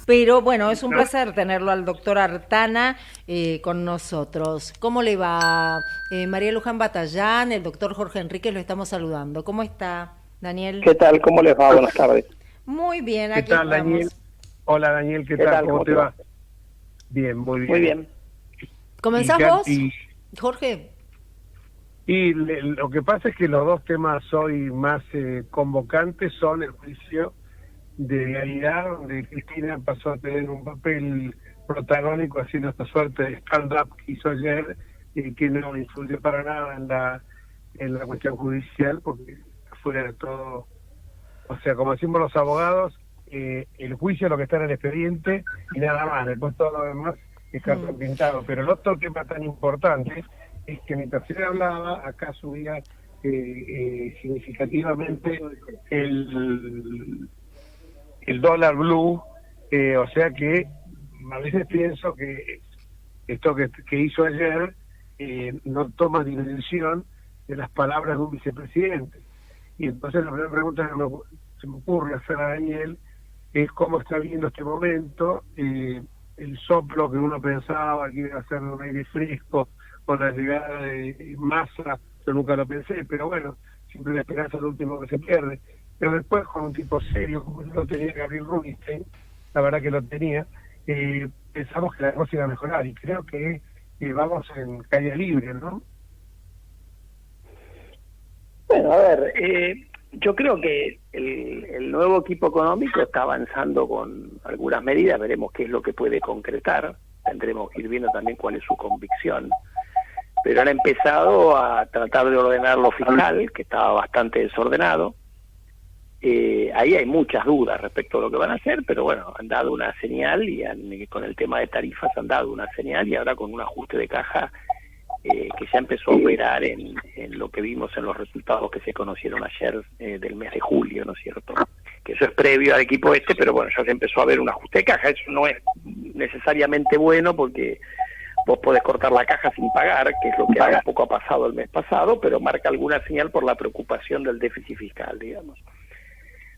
Pero bueno, es un placer tenerlo al doctor Artana con nosotros. ¿Cómo le va? María Luján Batallán, el doctor Jorge Enríquez, lo estamos saludando. ¿Cómo está, Daniel? ¿Qué tal? ¿Cómo les va? Buenas tardes. Muy bien, ¿Qué aquí tal, Daniel? estamos. Hola, Daniel, ¿qué ¿Qué tal? tal? ¿Cómo te va? Bien, muy bien. Muy bien. ¿Comenzás vos, Y, Jorge? lo que pasa es que los dos temas hoy más convocantes son el juicio de Vialidad, donde Cristina pasó a tener un papel protagónico haciendo esta suerte de stand-up que hizo ayer, que no influyó para nada en la cuestión judicial, porque fuera de todo, o sea, como decimos los abogados, el juicio es lo que está en el expediente y nada más, después todo lo demás es cartón pintado. Pero el otro tema tan importante es que mientras se hablaba, acá subía significativamente el dólar blue, o sea que a veces pienso que esto que hizo ayer no toma dimensión de las palabras de un vicepresidente. Y entonces la primera pregunta que se me ocurre hacer a Daniel es cómo está viendo este momento, el soplo que uno pensaba que iba a ser un aire fresco con la llegada de Massa, yo nunca lo pensé, pero bueno, siempre la esperanza es lo último que se pierde. Pero después con un tipo serio como lo tenía Gabriel Rubinstein, la verdad que lo tenía, pensamos que la cosa iba a mejorar y creo que vamos en calle libre, ¿no? Bueno, a ver, yo creo que el nuevo equipo económico está avanzando con algunas medidas, veremos qué es lo que puede concretar, tendremos que ir viendo también cuál es su convicción, pero han empezado a tratar de ordenar lo fiscal, que estaba bastante desordenado. Ahí hay muchas dudas respecto a lo que van a hacer, pero bueno, han dado una señal y con el tema de tarifas han dado una señal y ahora con un ajuste de caja que ya empezó a operar en lo que vimos en los resultados que se conocieron ayer del mes de julio, ¿no es cierto? Que eso es previo al equipo pero bueno, ya se empezó a ver un ajuste de caja. Eso no es necesariamente bueno porque vos podés cortar la caja sin pagar, que es lo que un poco ha pasado el mes pasado, pero marca alguna señal por la preocupación del déficit fiscal, digamos.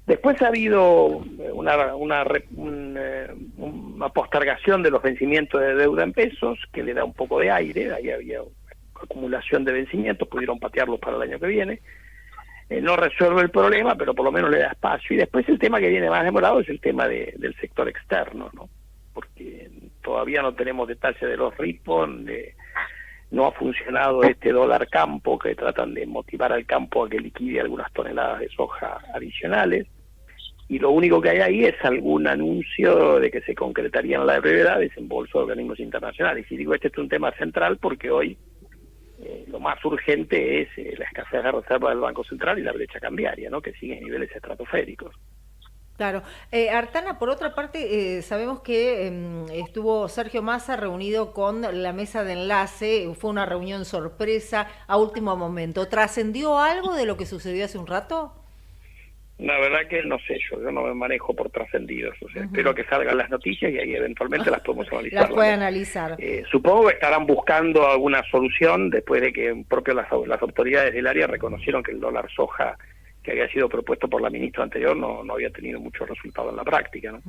Después ha habido una postergación de los vencimientos de deuda en pesos, que le da un poco de aire. Ahí había acumulación de vencimientos, pudieron patearlos para el año que viene. No resuelve el problema, pero por lo menos le da espacio. Y después el tema que viene más demorado es el tema del sector externo, ¿no? Porque todavía no tenemos detalles de los ripos, no ha funcionado este dólar campo, que tratan de motivar al campo a que liquide algunas toneladas de soja adicionales, y lo único que hay ahí es algún anuncio de que se concretaría en la brevedad desembolso de organismos internacionales. Y digo, este es un tema central porque hoy lo más urgente es la escasez de reserva del Banco Central y la brecha cambiaria, ¿no? Que sigue en niveles estratosféricos. Claro. Artana, por otra parte, sabemos que estuvo Sergio Massa reunido con la mesa de enlace, fue una reunión sorpresa a último momento. ¿Trascendió algo de lo que sucedió hace un rato? La verdad que no sé, yo no me manejo por trascendidos, o sea, espero que salgan las noticias y ahí eventualmente las podemos analizar. Las puede analizar. Supongo que estarán buscando alguna solución después de que propio las autoridades del área reconocieron que el dólar soja que había sido propuesto por la ministra anterior no había tenido mucho resultado en la práctica, ¿no?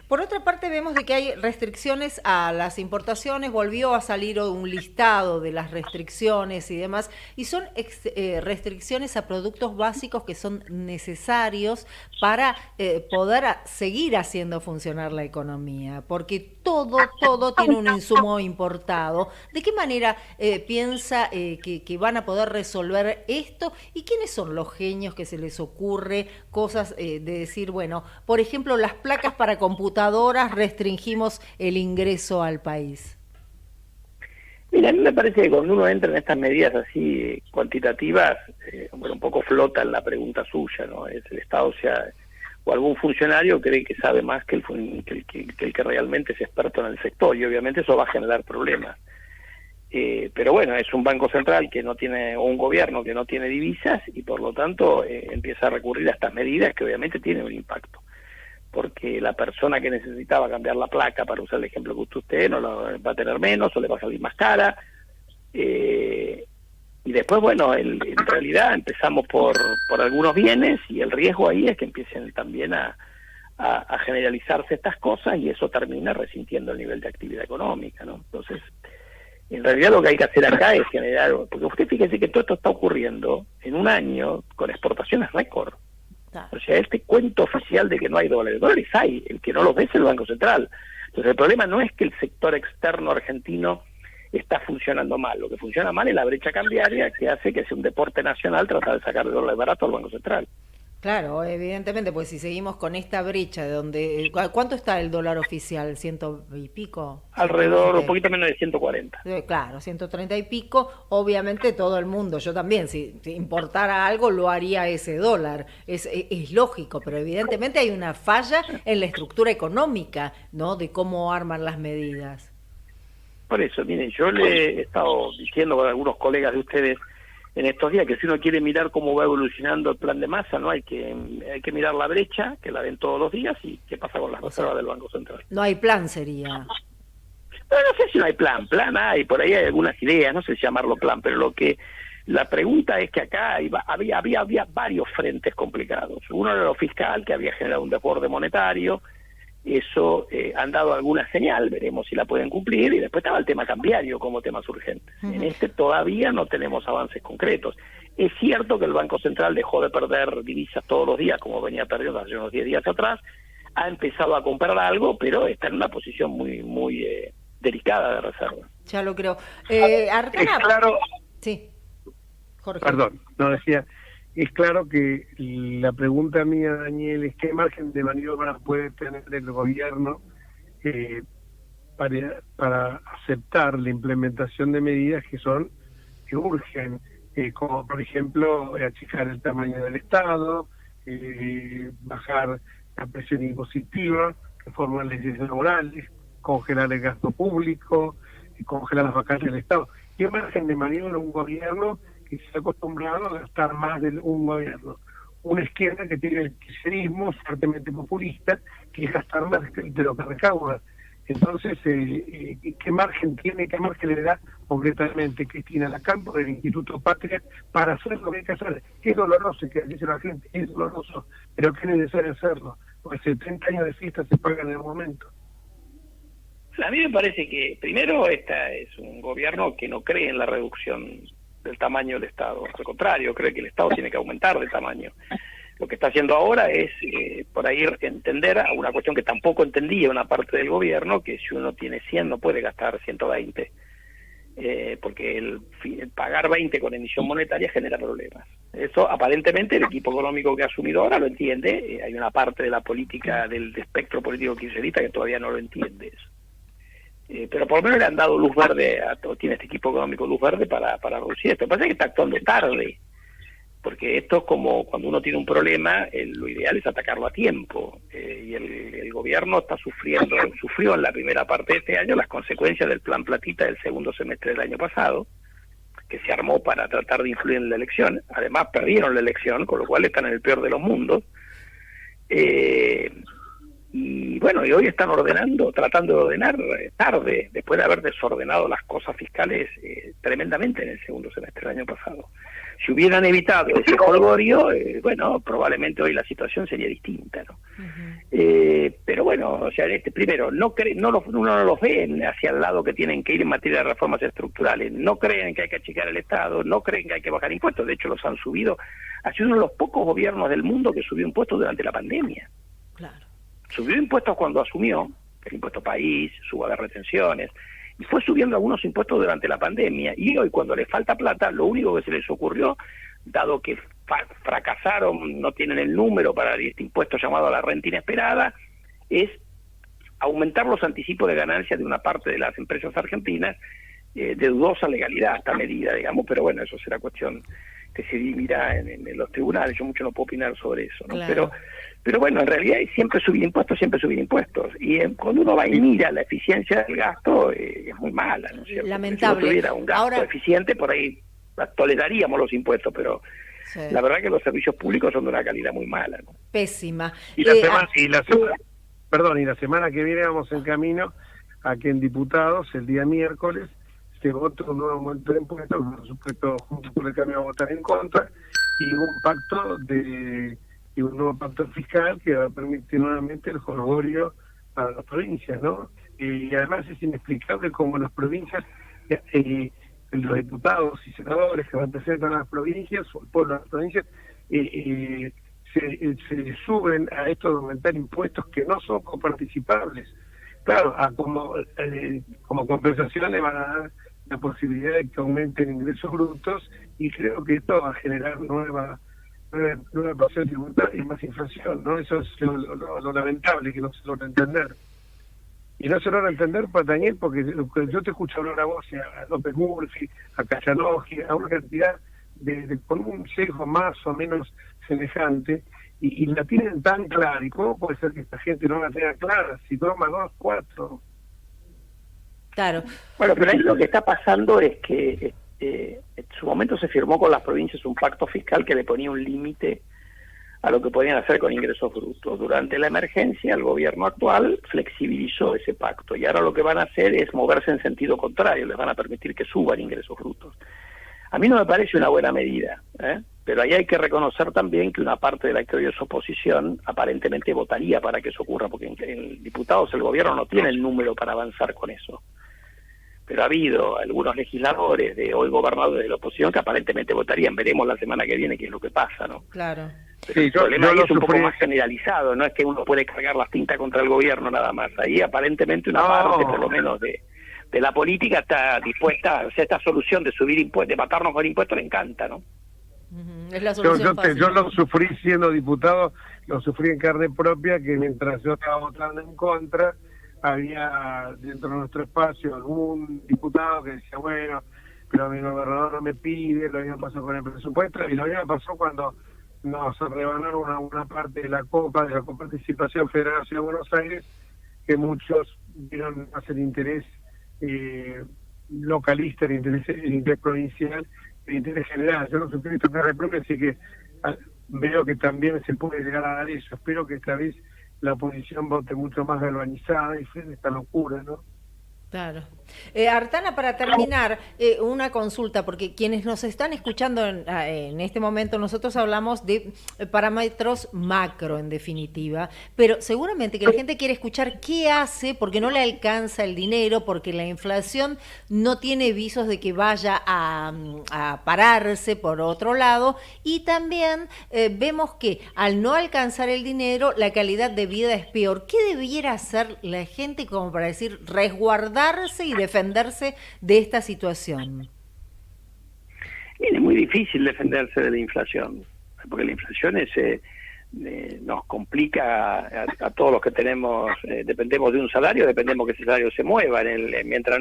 Por otra parte, vemos de que hay restricciones a las importaciones, volvió a salir un listado de las restricciones y demás, y son restricciones a productos básicos que son necesarios para poder seguir haciendo funcionar la economía, porque todo tiene un insumo importado. ¿De qué manera piensa que van a poder resolver esto? ¿Y quiénes son los genios que se les ocurre cosas de decir, bueno, por ejemplo, las placas para computadoras restringimos el ingreso al país? Mira, a mí me parece que cuando uno entra en estas medidas así cuantitativas, un poco flota en la pregunta suya, ¿no? Es el Estado o algún funcionario cree que sabe más que el que realmente es experto en el sector, y obviamente eso va a generar problemas. Pero bueno, es un banco central que no tiene, o un gobierno que no tiene divisas, y por lo tanto empieza a recurrir a estas medidas que obviamente tienen un impacto, porque la persona que necesitaba cambiar la placa, para usar el ejemplo que usted no la va a tener menos o le va a salir más cara, y después bueno, en realidad empezamos por algunos bienes, y el riesgo ahí es que empiecen también a a generalizarse estas cosas y eso termina resintiendo el nivel de actividad económica, ¿no? Entonces, en realidad lo que hay que hacer acá es generar, porque usted fíjese que todo esto está ocurriendo en un año con exportaciones récord. O sea, este cuento oficial de que no hay dólares hay, el que no los ve es el Banco Central. Entonces el problema no es que el sector externo argentino está funcionando mal, lo que funciona mal es la brecha cambiaria que hace que sea un deporte nacional tratar de sacar de dólares baratos al Banco Central. Claro, evidentemente, pues si seguimos con esta brecha de donde... ¿Cuánto está el dólar oficial? ¿100 y pico? Alrededor, un poquito menos de 140. Claro, 130 y pico. Obviamente todo el mundo, yo también, si importara algo lo haría ese dólar. Es lógico, pero evidentemente hay una falla en la estructura económica, ¿no? De cómo arman las medidas. Por eso, miren, yo le he estado diciendo con algunos colegas de ustedes en estos días que si uno quiere mirar cómo va evolucionando el plan de masa, no hay que mirar la brecha, que la ven todos los días, y qué pasa con las reservas del Banco Central. No hay plan, sería. No sé si no hay plan hay, por ahí hay algunas ideas, no sé si llamarlo plan, pero la pregunta es que acá había varios frentes complicados. Uno era lo fiscal, que había generado un desborde monetario, eso han dado alguna señal, veremos si la pueden cumplir, y después estaba el tema cambiario como temas urgentes. En este todavía no tenemos avances concretos. Es cierto que el Banco Central dejó de perder divisas todos los días, como venía perdiendo hace unos 10 días atrás, ha empezado a comprar algo, pero está en una posición muy delicada de reserva. Ya lo creo. Arcana, es claro... Sí, Jorge. Perdón, no decía... Es claro que la pregunta mía, Daniel, es qué margen de maniobra puede tener el gobierno para aceptar la implementación de medidas que urgen, como por ejemplo achicar el tamaño del Estado, bajar la presión impositiva, reformar leyes laborales, congelar el gasto público, congelar las vacantes del Estado. ¿Qué margen de maniobra un gobierno que se ha acostumbrado a gastar más de un gobierno? Una izquierda que tiene el kirchnerismo fuertemente populista, que es gastar más de lo que recauda. Entonces, ¿qué margen tiene, qué margen le da concretamente Cristina Lacampo del Instituto Patria para hacer lo que hay que hacer? Es doloroso, que dice la gente, es doloroso, pero que es necesario hacerlo, porque 70 años de fiesta se pagan en el momento. A mí me parece que, primero, esta es un gobierno que no cree en la reducción del tamaño del Estado. Al contrario, cree que el Estado tiene que aumentar de tamaño. Lo que está haciendo ahora es, por ahí, entender a una cuestión que tampoco entendía una parte del gobierno, que si uno tiene 100 no puede gastar 120, porque el pagar 20 con emisión monetaria genera problemas. Eso, aparentemente, el equipo económico que ha asumido ahora lo entiende. Hay una parte de la política, del espectro político kirchnerista que todavía no lo entiende eso. Pero por lo menos le han dado luz verde, tiene este equipo económico luz verde para reducir esto. Lo que pasa es que está actuando tarde, porque esto es como cuando uno tiene un problema, lo ideal es atacarlo a tiempo, y el gobierno sufrió en la primera parte de este año las consecuencias del plan Platita del segundo semestre del año pasado, que se armó para tratar de influir en la elección. Además perdieron la elección, con lo cual están en el peor de los mundos. Y bueno, y hoy están tratando de ordenar tarde, después de haber desordenado las cosas fiscales tremendamente en el segundo semestre del año pasado. Si hubieran evitado ese jolgorio, bueno, probablemente hoy la situación sería distinta, ¿no? Pero bueno, o sea, primero, uno no los ve hacia el lado que tienen que ir en materia de reformas estructurales, no creen que hay que achicar el Estado, no creen que hay que bajar impuestos, de hecho los han subido. Ha sido uno de los pocos gobiernos del mundo que subió impuestos durante la pandemia. Claro. Subió impuestos cuando asumió, el impuesto país, suba de retenciones, y fue subiendo algunos impuestos durante la pandemia, y hoy cuando les falta plata, lo único que se les ocurrió, dado que fracasaron, no tienen el número para este impuesto llamado a la renta inesperada, es aumentar los anticipos de ganancias de una parte de las empresas argentinas, de dudosa legalidad esta medida, digamos, pero bueno, eso será cuestión que se dirimirá en los tribunales. Yo mucho no puedo opinar sobre eso, ¿no? Claro. Pero bueno, en realidad es siempre subir impuestos, y cuando uno va y mira la eficiencia del gasto, es muy mala, ¿no es cierto? Lamentable. Si no tuviera un gasto eficiente, por ahí toleraríamos los impuestos, pero sí, la verdad que los servicios públicos son de una calidad muy mala, ¿no? Pésima. Y la semana que viene vamos en camino a que en diputados, el día miércoles, se vota un nuevo aumento de impuestos, por supuesto, junto con el cambio a votar en contra, y un pacto de y un nuevo pacto fiscal que va a permitir nuevamente el jolgorio para las provincias, ¿no? Y además es inexplicable cómo las provincias, los diputados y senadores que representan a las provincias, o el pueblo de las provincias, se suben a esto de aumentar impuestos que no son coparticipables. Claro, como compensación le van a dar la posibilidad de que aumenten ingresos brutos, y creo que esto va a generar nueva presión tributaria y más inflación, ¿no? Eso es lo lamentable, que no se logra entender. Y no se logra entender, Daniel, porque yo te escucho hablar a vos, a López Murphy, a Kachanovsky, a una cantidad con un sesgo más o menos semejante, y la tienen tan clara. ¿Y cómo puede ser que esta gente no la tenga clara? Si toma 2, 4. Claro. Bueno, pero ahí lo que está pasando es que en su momento se firmó con las provincias un pacto fiscal que le ponía un límite a lo que podían hacer con ingresos brutos. Durante la emergencia, el gobierno actual flexibilizó ese pacto, y ahora lo que van a hacer es moverse en sentido contrario, les van a permitir que suban ingresos brutos. A mí no me parece una buena medida, pero ahí hay que reconocer también que una parte de la que hoy es oposición aparentemente votaría para que eso ocurra, porque en diputados el gobierno no tiene el número para avanzar con eso. Pero ha habido algunos legisladores de hoy gobernadores de la oposición que aparentemente votarían. Veremos la semana que viene qué es lo que pasa, ¿no? Claro. Pero sí, el problema ahí es un poco más generalizado, no es que uno puede cargar las tintas contra el gobierno nada más. Ahí aparentemente una parte, por lo menos, de la política está dispuesta, o sea, esta solución de subir impuestos, de matarnos con impuestos, le encanta, ¿no? Es la solución fácil. Yo lo sufrí siendo diputado, lo sufrí en carne propia, que mientras yo estaba votando en contra, había dentro de nuestro espacio algún diputado que decía, bueno, pero mi gobernador no me pide, lo mismo pasó con el presupuesto, y lo mismo pasó cuando nos rebanaron una parte de la coparticipación federal de la Ciudad de Buenos Aires, que muchos vieron más el interés localista, el interés provincial, el interés general. Yo no sufrí esto en carne propia, así que veo que también se puede llegar a dar eso. Espero que esta vez la oposición vote mucho más galvanizada y frente a esta locura, ¿no? Claro. Artana, para terminar, una consulta, porque quienes nos están escuchando en este momento, nosotros hablamos de parámetros macro, en definitiva, pero seguramente que la gente quiere escuchar qué hace, porque no le alcanza el dinero, porque la inflación no tiene visos de que vaya a pararse por otro lado, y también vemos que al no alcanzar el dinero, la calidad de vida es peor. ¿Qué debiera hacer la gente como para decir, resguardarse y defenderse de esta situación? Es muy difícil defenderse de la inflación, porque la inflación nos complica a todos los que tenemos, dependemos de un salario, dependemos que ese salario se mueva, mientras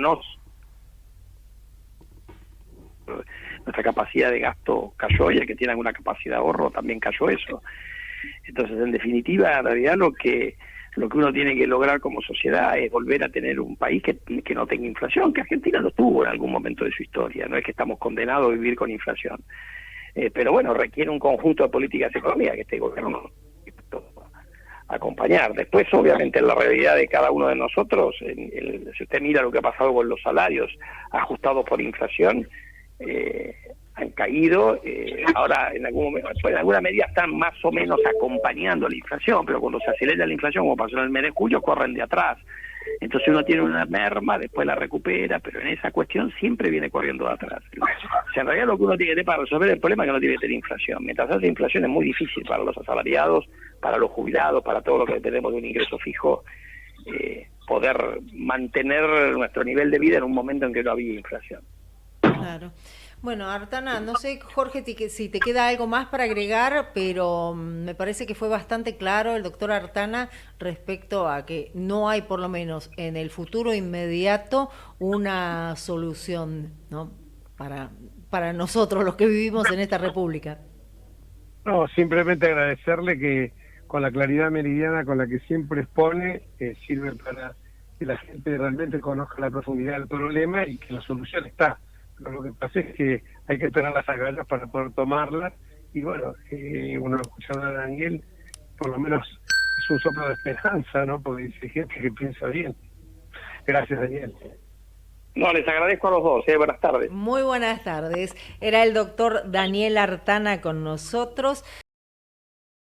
nuestra capacidad de gasto cayó, y el que tiene alguna capacidad de ahorro también cayó eso. Entonces, en definitiva, en realidad lo que uno tiene que lograr como sociedad es volver a tener un país que no tenga inflación, que Argentina lo tuvo en algún momento de su historia, no es que estamos condenados a vivir con inflación. Pero bueno, requiere un conjunto de políticas económicas que este gobierno a acompañar. Después, obviamente, en la realidad de cada uno de nosotros, si usted mira lo que ha pasado con los salarios ajustados por inflación, han caído, ahora en algún momento, en alguna medida están más o menos acompañando la inflación, pero cuando se acelera la inflación, como pasó en el mes de julio, corren de atrás. Entonces uno tiene una merma, después la recupera, pero en esa cuestión siempre viene corriendo de atrás. O sea, en realidad lo que uno tiene que tener para resolver el problema es que no tiene que tener inflación. Mientras haya inflación es muy difícil para los asalariados, para los jubilados, para todos los que tenemos de un ingreso fijo, poder mantener nuestro nivel de vida en un momento en que no había inflación. Claro. Bueno, Artana, no sé, Jorge, si te queda algo más para agregar, pero me parece que fue bastante claro el doctor Artana respecto a que no hay, por lo menos en el futuro inmediato, una solución, ¿no? Para nosotros, los que vivimos en esta república. No, simplemente agradecerle que con la claridad meridiana con la que siempre expone, sirve para que la gente realmente conozca la profundidad del problema y que la solución está. Pero lo que pasa es que hay que tener las agallas para poder tomarlas, y bueno, uno escuchando a Daniel, por lo menos es un soplo de esperanza, ¿no? Porque dice gente que piensa bien. Gracias, Daniel. No, les agradezco a los dos. Buenas tardes. Muy buenas tardes. Era el doctor Daniel Artana con nosotros.